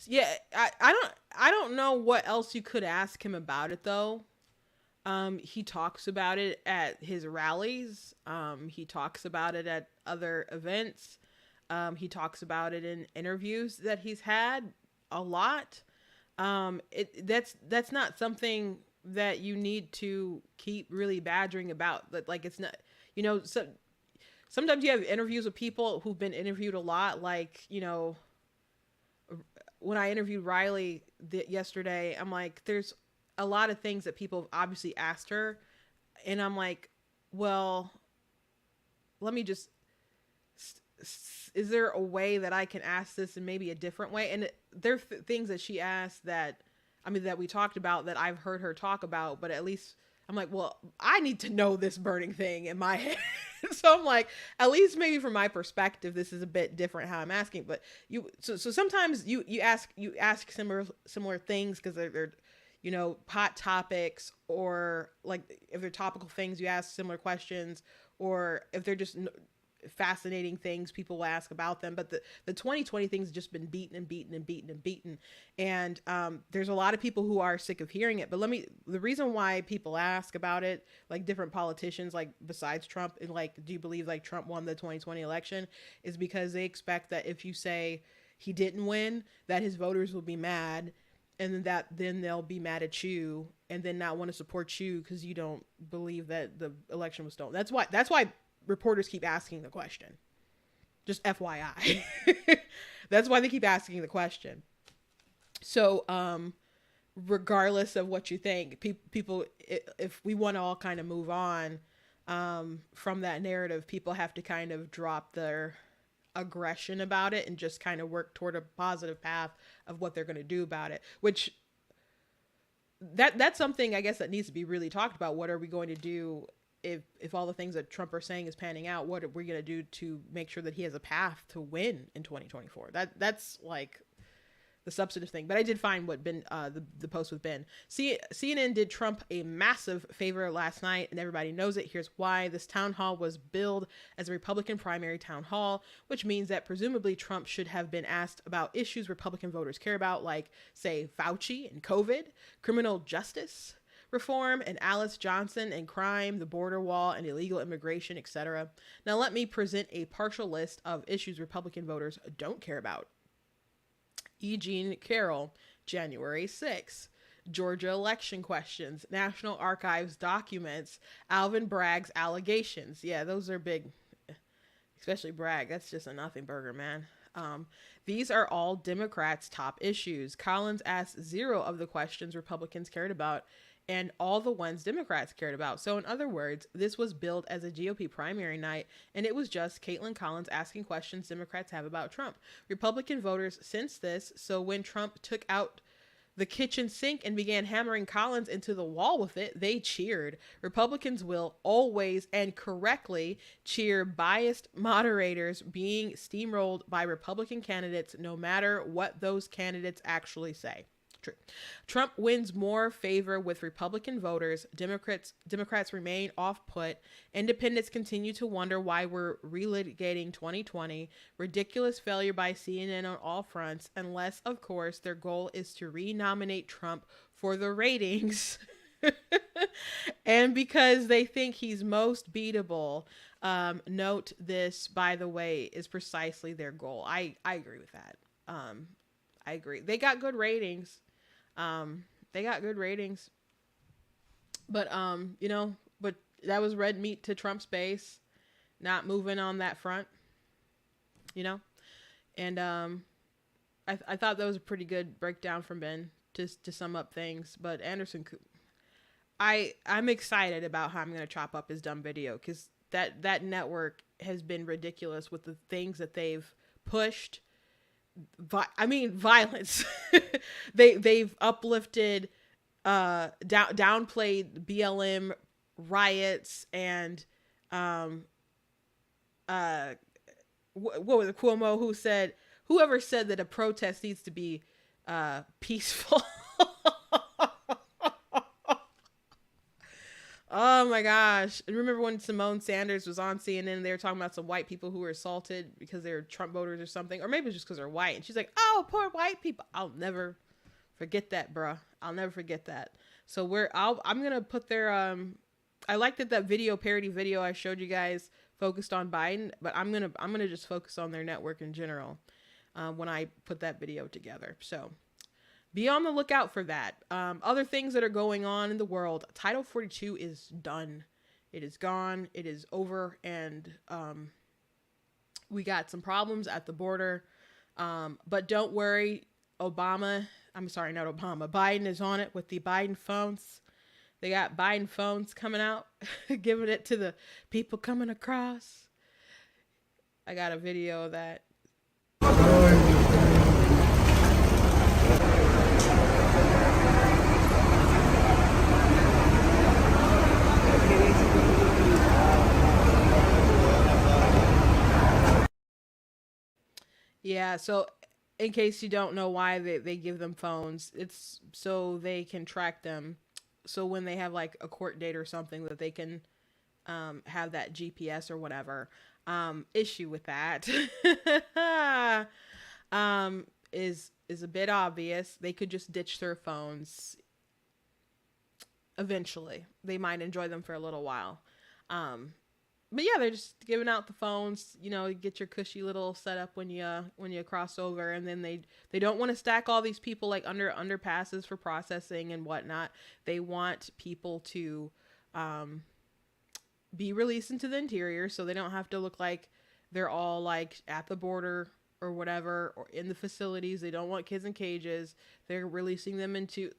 Yeah, I don't know what else you could ask him about it, though. He talks about it at his rallies. He talks about it at other events. He talks about it in interviews that he's had a lot. That's not something that you need to keep really badgering about. Like, it's not, so sometimes you have interviews with people who've been interviewed a lot. Like, when I interviewed Riley yesterday, I'm like, there's a lot of things that people have obviously asked her. And I'm like, well, let me just, is there a way that I can ask this in maybe a different way? And there are things that she asked that we talked about that I've heard her talk about, but at least I'm like, well, I need to know this burning thing in my head. So I'm like, at least maybe from my perspective, this is a bit different how I'm asking. But so sometimes you ask similar things because they're hot topics, or like if they're topical things, you ask similar questions, or if they're just fascinating things, people will ask about them. But the 2020 thing's just been beaten and beaten and beaten and beaten. And there's a lot of people who are sick of hearing it. But the reason why people ask about it, like different politicians, like besides Trump, and like, do you believe like Trump won the 2020 election, is because they expect that if you say he didn't win, that his voters will be mad, and then they'll be mad at you and then not want to support you because you don't believe that the election was stolen. That's why reporters keep asking the question. Just FYI. That's why they keep asking the question. So, regardless of what you think, people, if we want to all kind of move on from that narrative, people have to kind of drop their aggression about it and just kind of work toward a positive path of what they're going to do about it, which that's something I guess that needs to be really talked about. What are we going to do if all the things that Trump are saying is panning out? What are we going to do to make sure that he has a path to win in 2024? That's like the substantive thing. But I did find what Ben, the post with Ben. CNN did Trump a massive favor last night, and everybody knows it. Here's why. This town hall was billed as a Republican primary town hall, which means that presumably Trump should have been asked about issues Republican voters care about, like, say, Fauci and COVID, criminal justice reform, and Alice Johnson and crime, the border wall, and illegal immigration, etc. Now let me present a partial list of issues Republican voters don't care about. E. Jean Carroll, January 6th. Georgia election questions, National Archives documents, Alvin Bragg's allegations. Yeah, those are big, especially Bragg. That's just a nothing burger, man. These are all Democrats' top issues. Collins asked 0 of the questions Republicans cared about and all the ones Democrats cared about. So in other words, this was billed as a GOP primary night, and it was just Caitlin Collins asking questions Democrats have about Trump. Republican voters sensed this, so when Trump took out the kitchen sink and began hammering Collins into the wall with it, they cheered. Republicans will always and correctly cheer biased moderators being steamrolled by Republican candidates, no matter what those candidates actually say. True. Trump wins more favor with Republican voters. Democrats remain off-put. Independents continue to wonder why we're relitigating 2020. Ridiculous failure by CNN on all fronts, unless, of course, their goal is to re-nominate Trump for the ratings. And because they think he's most beatable. Note this, by the way, is precisely their goal. I agree with that. I agree. They got good ratings. But, but that was red meat to Trump's base, not moving on that front, and, I thought that was a pretty good breakdown from Ben to sum up things, but Anderson, I'm excited about how I'm going to chop up his dumb video, because that network has been ridiculous with the things that they've pushed. Violence. They've uplifted, downplayed BLM riots and, what was it, Cuomo, whoever said that a protest needs to be, peaceful. Oh my gosh. And remember when Simone Sanders was on CNN, they were talking about some white people who were assaulted because they were Trump voters or something, or maybe it's just because they're white. And she's like, oh, poor white people. I'll never forget that, bruh. I'll never forget that. So I'm going to put their, I liked that video, parody video I showed you guys focused on Biden, but I'm going to just focus on their network in general, when I put that video together. So be on the lookout for that. Other things that are going on in the world. Title 42 is done. It is gone. It is over. And we got some problems at the border. But don't worry. Biden is on it with the Biden phones. They got Biden phones coming out, giving it to the people coming across. I got a video of that. Yeah, so in case you don't know why they give them phones, it's so they can track them. So when they have like a court date or something, that they can have that GPS or whatever. Issue with that is a bit obvious. They could just ditch their phones eventually. They might enjoy them for a little while. But yeah, they're just giving out the phones, get your cushy little setup when you cross over. And then they don't want to stack all these people like under underpasses for processing and whatnot. They want people to be released into the interior, so they don't have to look like they're all like at the border or whatever, or in the facilities. They don't want kids in cages. They're releasing them into,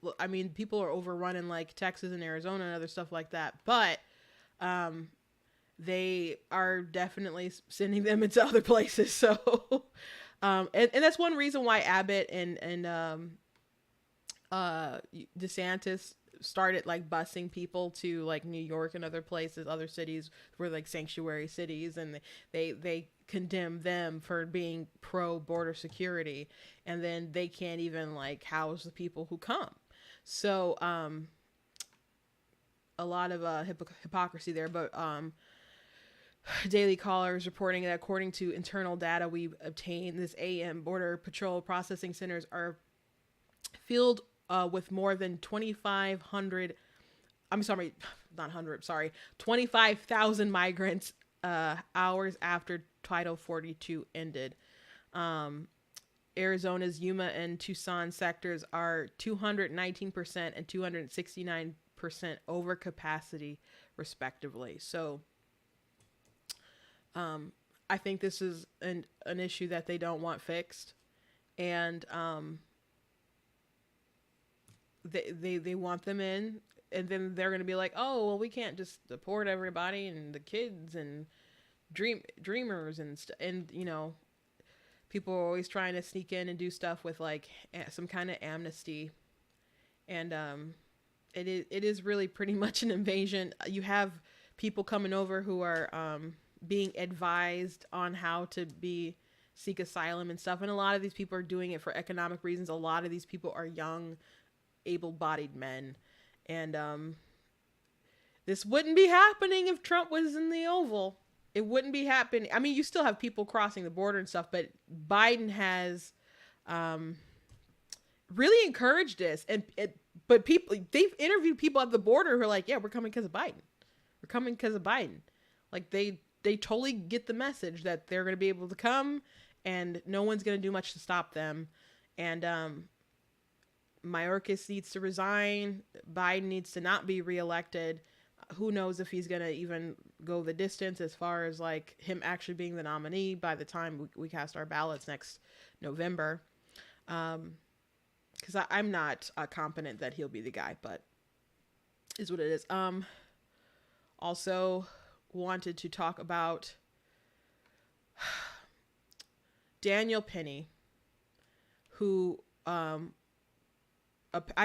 people are overrun in like Texas and Arizona and other stuff like that. But, they are definitely sending them into other places. So, and that's one reason why Abbott and DeSantis started like busing people to like New York and other places, other cities were like sanctuary cities, and they condemn them for being pro border security, and then they can't even like house the people who come. So, a lot of hypocrisy there, but Daily Caller is reporting that according to internal data we obtained, this AM Border Patrol processing centers are filled with more than 2,500, 25,000 migrants hours after Title 42 ended. Arizona's Yuma and Tucson sectors are 219% and 269% over capacity, respectively. So, I think this is an issue that they don't want fixed, and they want them in, and then they're gonna be like, oh well, we can't just deport everybody and the kids and dreamers and people are always trying to sneak in and do stuff with like some kind of amnesty, and it is really pretty much an invasion. You have people coming over who are being advised on how to seek asylum and stuff, and a lot of these people are doing it for economic reasons. A lot of these people are young, able-bodied men, and this wouldn't be happening if Trump was in the Oval. It wouldn't be happening. I mean, you still have people crossing the border and stuff, but Biden has really encouraged this, but they've interviewed people at the border who are like, yeah, we're coming because of Biden. We're coming because of Biden. Like they totally get the message that they're going to be able to come and no one's going to do much to stop them. And Mayorkas needs to resign. Biden needs to not be reelected. Who knows if he's going to even go the distance as far as like him actually being the nominee by the time we cast our ballots next November. Because I'm not confident that he'll be the guy, but is what it is. Also wanted to talk about Daniel Penny, who I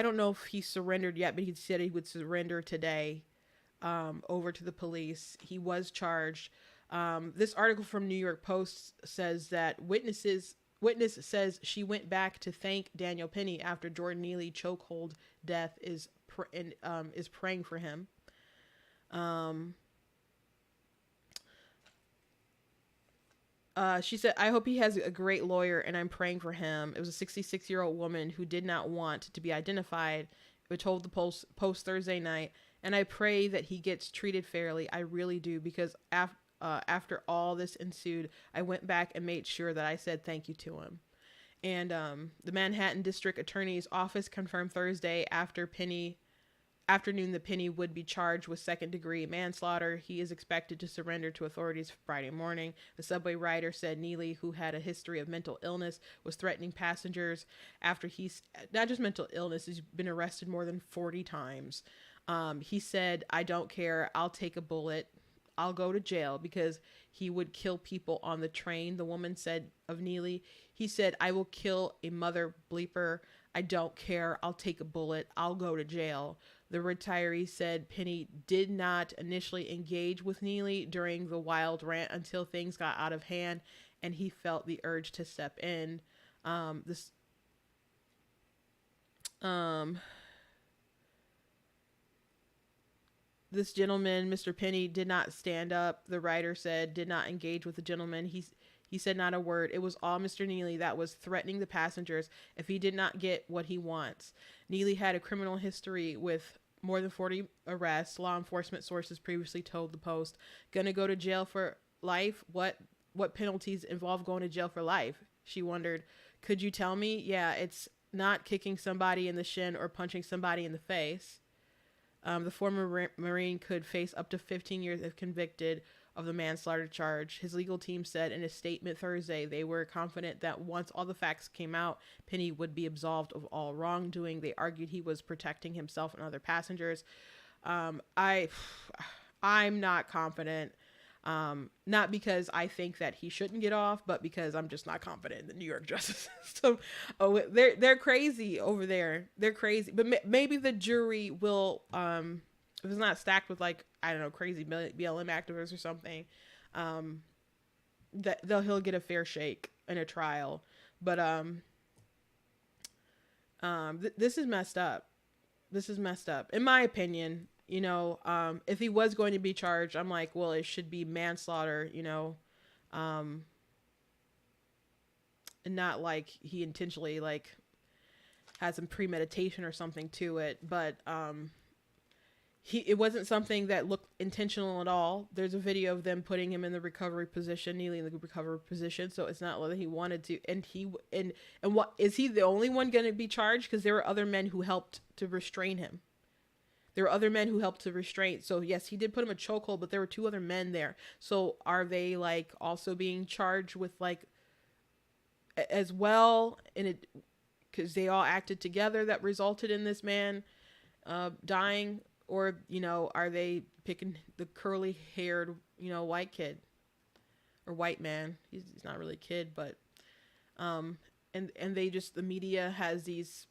don't know if he surrendered yet, but he said he would surrender today over to the police. He was charged. This article from New York Post says that witness says she went back to thank Daniel Penny after Jordan Neely chokehold death is praying for him. She said, I hope he has a great lawyer and I'm praying for him. It was a 66-year-old woman who did not want to be identified, but told the Post Thursday night, and I pray that he gets treated fairly. I really do, because after all this ensued, I went back and made sure that I said thank you to him. And the Manhattan District Attorney's Office confirmed Thursday afternoon that Penny would be charged with second-degree manslaughter. He is expected to surrender to authorities Friday morning. The subway rider said Neely, who had a history of mental illness, was threatening passengers after he's not just mental illness, he's been arrested more than 40 times. He said, I don't care. I'll take a bullet. I'll go to jail, because he would kill people on the train. The woman said of Neely, he said, I will kill a mother bleeper. I don't care. I'll take a bullet. I'll go to jail. The retiree said Penny did not initially engage with Neely during the wild rant until things got out of hand and he felt the urge to step in. This gentleman, Mr. Penny, did not stand up. The writer said, did not engage with the gentleman. He said not a word. It was all Mr. Neely that was threatening the passengers if he did not get what he wants. Neely had a criminal history with more than 40 arrests. Law enforcement sources previously told the Post, gonna go to jail for life? What penalties involve going to jail for life? She wondered. Could you tell me? Yeah, it's not kicking somebody in the shin or punching somebody in the face. The former Marine could face up to 15 years if convicted of the manslaughter charge. His legal team said in a statement Thursday they were confident that once all the facts came out, Penny would be absolved of all wrongdoing. They argued he was protecting himself and other passengers. I'm not confident. Not because I think that he shouldn't get off, but because I'm just not confident in the New York justice system. Oh, they're crazy over there. They're crazy. But maybe the jury will, if it's not stacked with like, I don't know, crazy BLM activists or something, that he'll get a fair shake in a trial. But this is messed up. This is messed up, in my opinion. You know, if he was going to be charged, I'm like, well, it should be manslaughter, you know, and not like he intentionally like had some premeditation or something to it. But it wasn't something that looked intentional at all. There's a video of them putting him in the recovery position, kneeling in the recovery position. So it's not that he wanted to. And what is he the only one going to be charged? Because there were other men who helped to restrain him. There were other men who helped to restrain. So yes, he did put him in a chokehold, but there were 2 other men there. So are they like also being charged with like as well? And it, because they all acted together that resulted in this man dying. Or, you know, are they picking the curly haired, you know, white kid or white man? He's not really a kid, but, and they just, the media has these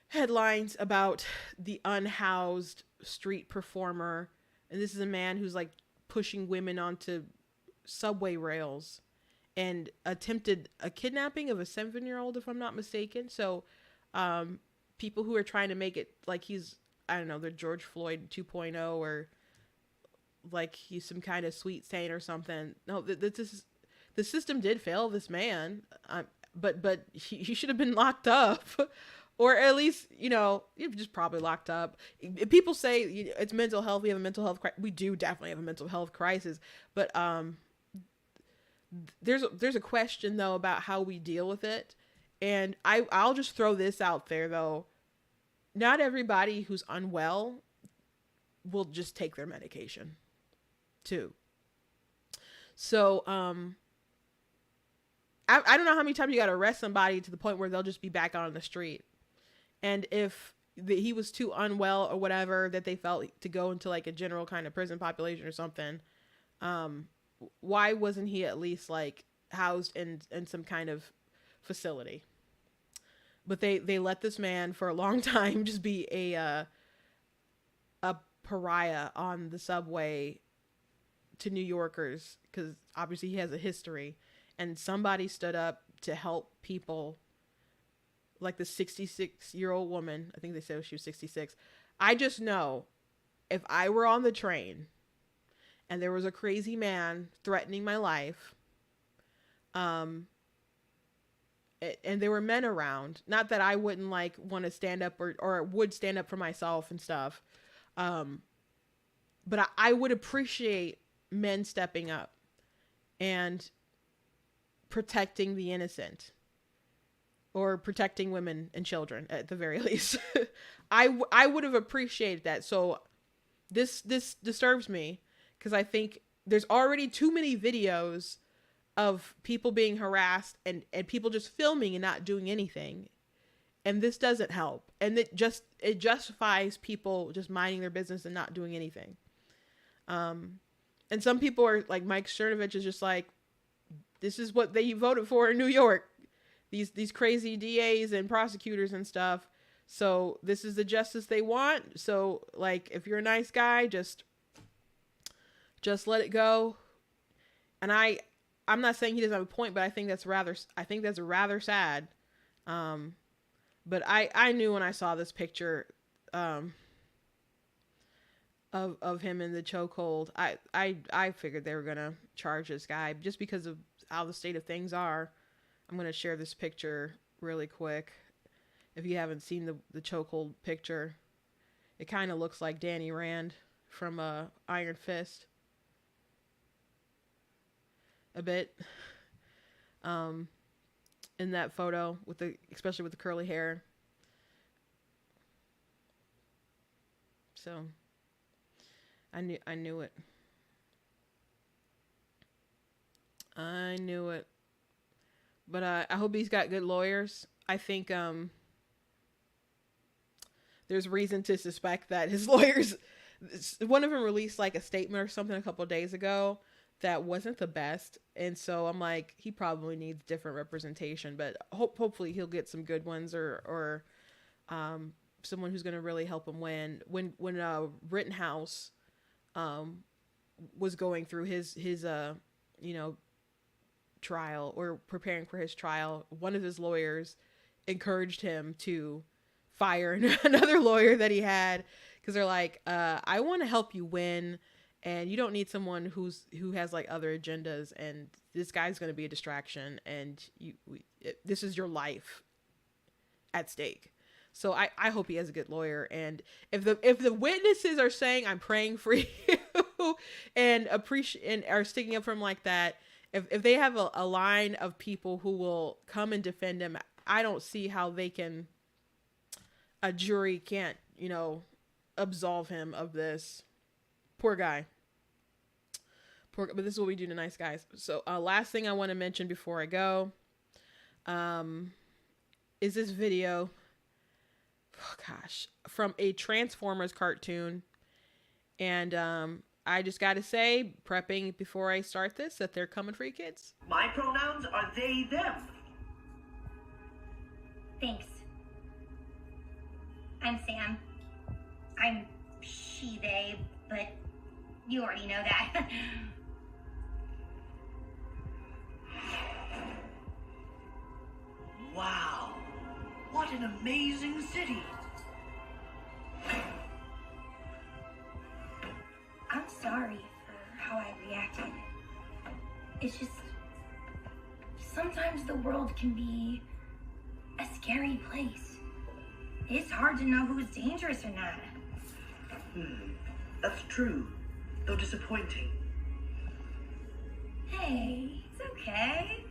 headlines about the unhoused street performer. And this is a man who's like pushing women onto subway rails and attempted a kidnapping of a 7-year-old, if I'm not mistaken. So, people who are trying to make it like he's, I don't know, the George Floyd 2.0 or like he's some kind of sweet saint or something. No, the system did fail this man, but he should have been locked up, or at least, you know, just probably locked up. People say it's mental health. We have a mental health crisis. We do definitely have a mental health crisis, but there's a question though about how we deal with it. And I'll just throw this out there though. Not everybody who's unwell will just take their medication too. So, I don't know how many times you got to arrest somebody to the point where they'll just be back out on the street. And if he was too unwell or whatever, that they felt to go into like a general kind of prison population or something, why wasn't he at least like housed in some kind of facility? But they let this man for a long time just be a pariah on the subway to New Yorkers, because obviously he has a history. And somebody stood up to help people, like the 66-year-old woman. I think they said she was 66. I just know if I were on the train and there was a crazy man threatening my life, and there were men around, not that I wouldn't like want to stand up or would stand up for myself and stuff. But I would appreciate men stepping up and protecting the innocent, or protecting women and children at the very least. I would have appreciated that. So this disturbs me, because I think there's already too many videos of people being harassed and people just filming and not doing anything. And this doesn't help. And it justifies people just minding their business and not doing anything. And some people are like, Mike Cernovich is just like, this is what they voted for in New York. These crazy DAs and prosecutors and stuff. So this is the justice they want. So like, if you're a nice guy, just let it go. And I'm not saying he doesn't have a point, but I think that's rather sad. But I knew when I saw this picture, of him in the chokehold, I figured they were gonna charge this guy just because of how the state of things are. I'm gonna share this picture really quick. If you haven't seen the chokehold picture, it kind of looks like Danny Rand from Iron Fist. A bit. In that photo especially with the curly hair. So I knew it. I knew it. But I hope he's got good lawyers. I think there's reason to suspect that his lawyers, one of them released like a statement or something a couple of days ago that wasn't the best. And so I'm like, he probably needs different representation, but hopefully he'll get some good ones, or someone who's going to really help him win. When Rittenhouse was going through his trial, or preparing for his trial, one of his lawyers encouraged him to fire another lawyer that he had, because they're like, I want to help you win, and you don't need someone who has like other agendas, and this guy's going to be a distraction, and this is your life at stake. So I hope he has a good lawyer. And if the witnesses are saying I'm praying for you and appreciate and are sticking up for him like that, if they have a line of people who will come and defend him, I don't see how a jury can't, absolve him of this. Poor guy. But this is what we do to nice guys. So last thing I want to mention before I go is this video. Oh, gosh, from a Transformers cartoon. And I just got to say, prepping before I start this, that they're coming for you kids. My pronouns are they, them. Thanks. I'm Sam. I'm she, they, but you already know that. Wow. What an amazing city. I'm sorry for how I reacted. It's just, sometimes the world can be a scary place. It's hard to know who's dangerous or not. That's true, though disappointing. Hey, it's okay.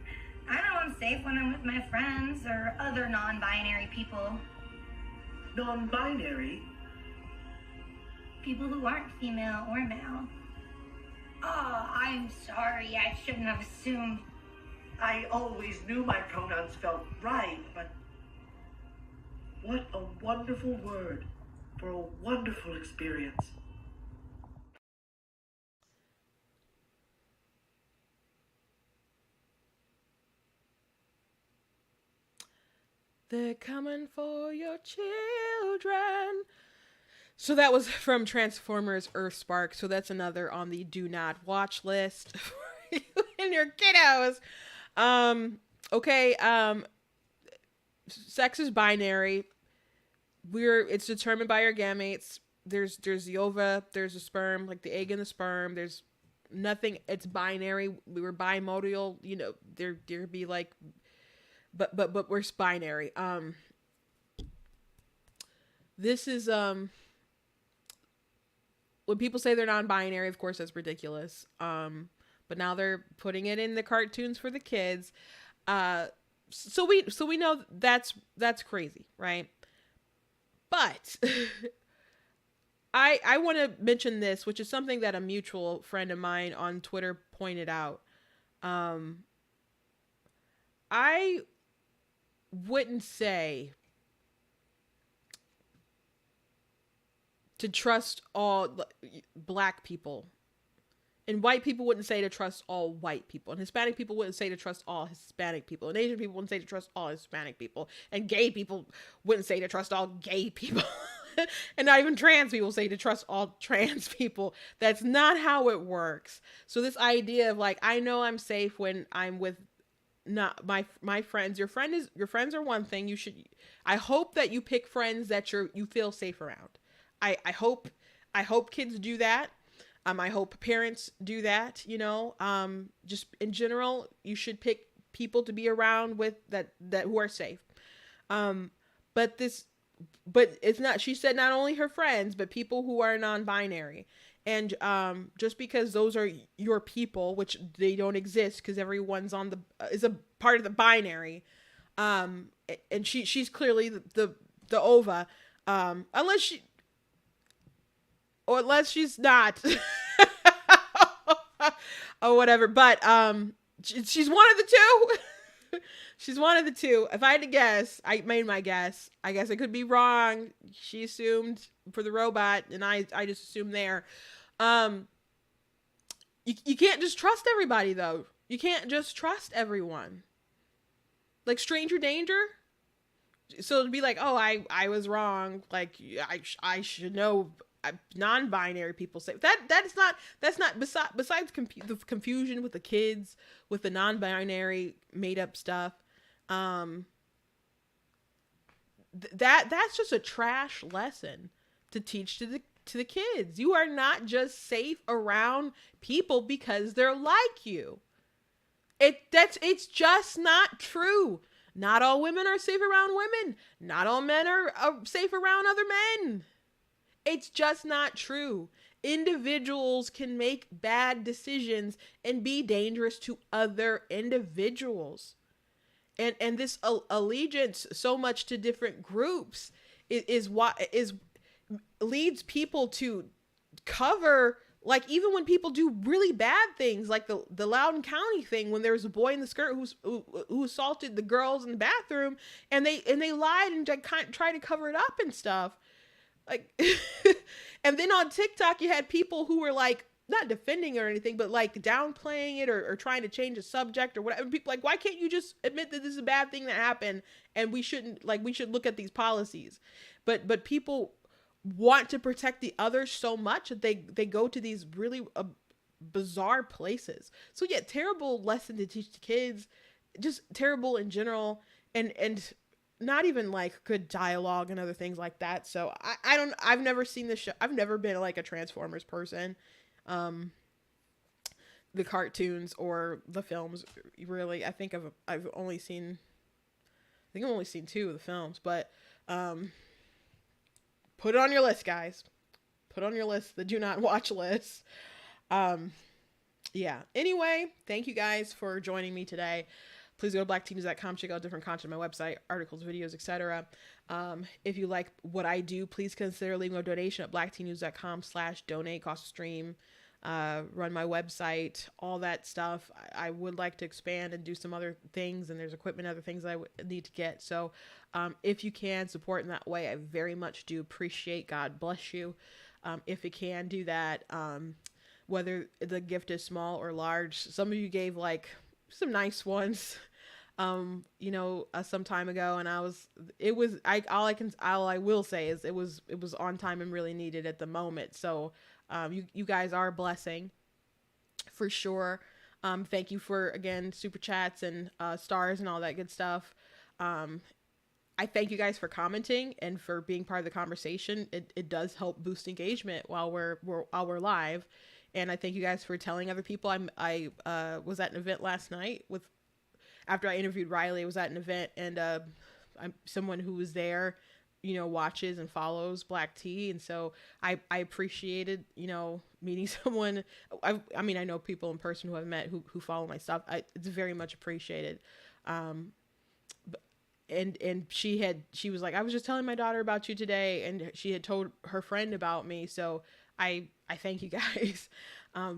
I know I'm safe when I'm with my friends or other non-binary people. Non-binary? People who aren't female or male. Oh, I'm sorry. I shouldn't have assumed. I always knew my pronouns felt right, but what a wonderful word for a wonderful experience. They're coming for your children. So that was from Transformers Earthspark. So that's another on the do not watch list for you and your kiddos. Okay. Sex is binary. It's determined by our gametes. There's the ova, there's the sperm, like the egg and the sperm. There's nothing. It's binary. We were bimodal. There be like, but we're binary. This is when people say they're non-binary, of course that's ridiculous. But now they're putting it in the cartoons for the kids. So we know that's crazy, right? But I want to mention this, which is something that a mutual friend of mine on Twitter pointed out. I wouldn't say to trust all black people, and white people wouldn't say to trust all white people, and Hispanic people wouldn't say to trust all Hispanic people, and Asian people wouldn't say to trust all Hispanic people, and gay people wouldn't say to trust all gay people. And not even trans people say to trust all trans people. That's not how it works. So this idea of like, I know I'm safe when I'm with not my friends. Your friends are one thing. I hope that you pick friends that you feel safe around. I hope kids do that. I hope parents do that, just in general, you should pick people to be around with that who are safe. But it's not, she said not only her friends, but people who are non-binary. And just because those are your people, which they don't exist because everyone's is a part of the binary. And she's clearly the ova, unless she's not or whatever. But she's one of the two. She's one of the two. If I had to guess, I made my guess. I guess I could be wrong. She assumed for the robot, and I just assumed there. You can't just trust everybody, though. You can't just trust everyone. Like stranger danger. So it'd be like, oh, I was wrong. Like I should know. Non-binary people say that's not besides the confusion with the kids with the non-binary made up stuff. That's just a trash lesson to teach to the kids. You are not just safe around people because they're like you. It's just not true. Not all women are safe around women. Not all men are safe around other men. It's just not true. Individuals can make bad decisions and be dangerous to other individuals. And this allegiance so much to different groups is what is leads people to cover, like, even when people do really bad things, like the Loudoun County thing, when there was a boy in the skirt who assaulted the girls in the bathroom, and they lied and tried to cover it up and stuff, like. And then on TikTok you had people who were like not defending it or anything, but like downplaying it or trying to change the subject or whatever. People like, why can't you just admit that this is a bad thing that happened and we should look at these policies? But people want to protect the others so much that they go to these really bizarre places. So yeah, terrible lesson to teach the kids, just terrible in general, and not even like good dialogue and other things like that. So I've never seen this show. I've never been like a Transformers person. The cartoons or the films, really. I've only seen 2 of the films, but put it on your list, guys. Put on your list, the do not watch list. Yeah. Anyway, thank you guys for joining me today. Please go to blacktnews.com, check out different content on my website, articles, videos, etc. If you like what I do, please consider leaving a donation at blacktnews.com/donate, cost stream, run my website, all that stuff. I would like to expand and do some other things, and there's equipment, other things I would need to get. So if you can support in that way, I very much do appreciate. God bless you. If you can do that, whether the gift is small or large. Some of you gave like some nice ones, some time ago, and all I will say is it was on time and really needed at the moment. So you guys are a blessing for sure. Thank you for, again, super chats and stars and all that good stuff. I thank you guys for commenting and for being part of the conversation. It does help boost engagement while we're live. And I thank you guys for telling other people. I was at an event last night after I interviewed Riley. I was at an event, and I'm someone who was there, watches and follows Black Tea. And so I appreciated, meeting someone. I know people in person who I've met who follow my stuff. It's very much appreciated. And she was like, I was just telling my daughter about you today, and she had told her friend about me. So I thank you guys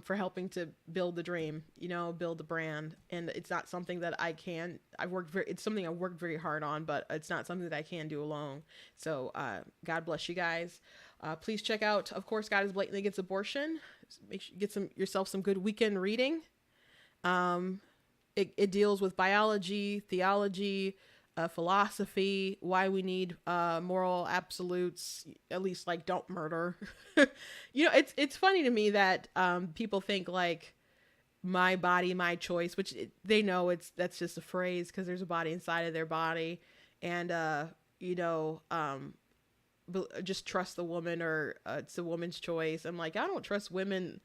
for helping to build the dream, build the brand. And it's not something that it's something I worked very hard on, but it's not something that I can do alone. So God bless you guys. Please check out, of course, God is Blatantly Against Abortion. Make sure you get yourself some good weekend reading. It deals with biology, theology, philosophy, why we need moral absolutes, at least like don't murder. It's funny to me that people think like my body, my choice, which they know that's just a phrase because there's a body inside of their body, and just trust the woman, or it's a woman's choice. I'm like, I don't trust women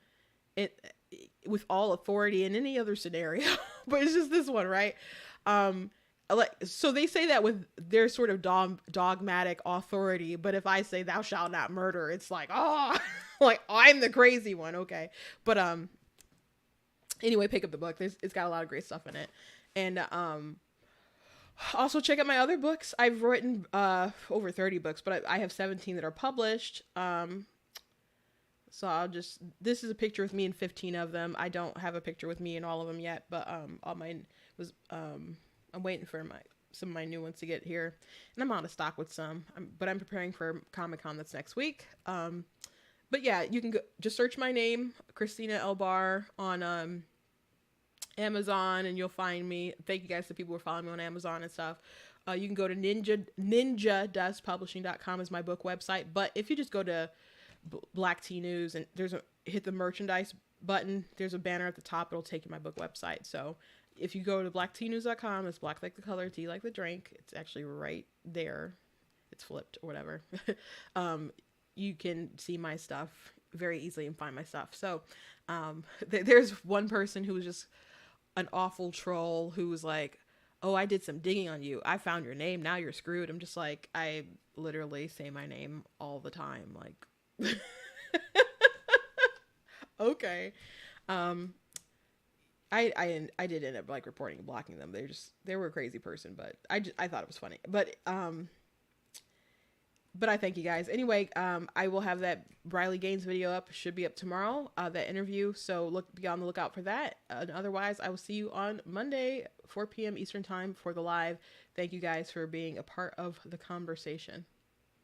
with all authority in any other scenario, but it's just this one, right? So they say that with their sort of dogmatic authority, but if I say thou shalt not murder, it's like, like I'm the crazy one. Okay. But, anyway, pick up the book. It's got a lot of great stuff in it. And, also check out my other books. I've written, over 30 books, but I have 17 that are published. So this is a picture with me in 15 of them. I don't have a picture with me in all of them yet, but, all mine was, I'm waiting for some of my new ones to get here, and I'm out of stock with some, but I'm preparing for Comic-Con that's next week. But yeah, you can just search my name, Christina Elbar, on Amazon, and you'll find me. Thank you guys to people who are following me on Amazon and stuff. You can go to ninja-publishing.com is my book website, but if you just go to Black Tea News and hit the merchandise button, there's a banner at the top, it'll take you to my book website. So if you go to blacktnews.com, it's black like the color, tea like the drink. It's actually right there. It's flipped or whatever. You can see my stuff very easily and find my stuff. So there's one person who was just an awful troll who was like, oh, I did some digging on you. I found your name. Now you're screwed. I'm just like, I literally say my name all the time. Like, okay. Um, I did end up like reporting and blocking them. They were a crazy person, but I thought it was funny. But I thank you guys. Anyway, I will have that Riley Gaines video up. Should be up tomorrow. That interview. So be on the lookout for that. Otherwise, I will see you on Monday, 4 p.m. Eastern time for the live. Thank you guys for being a part of the conversation.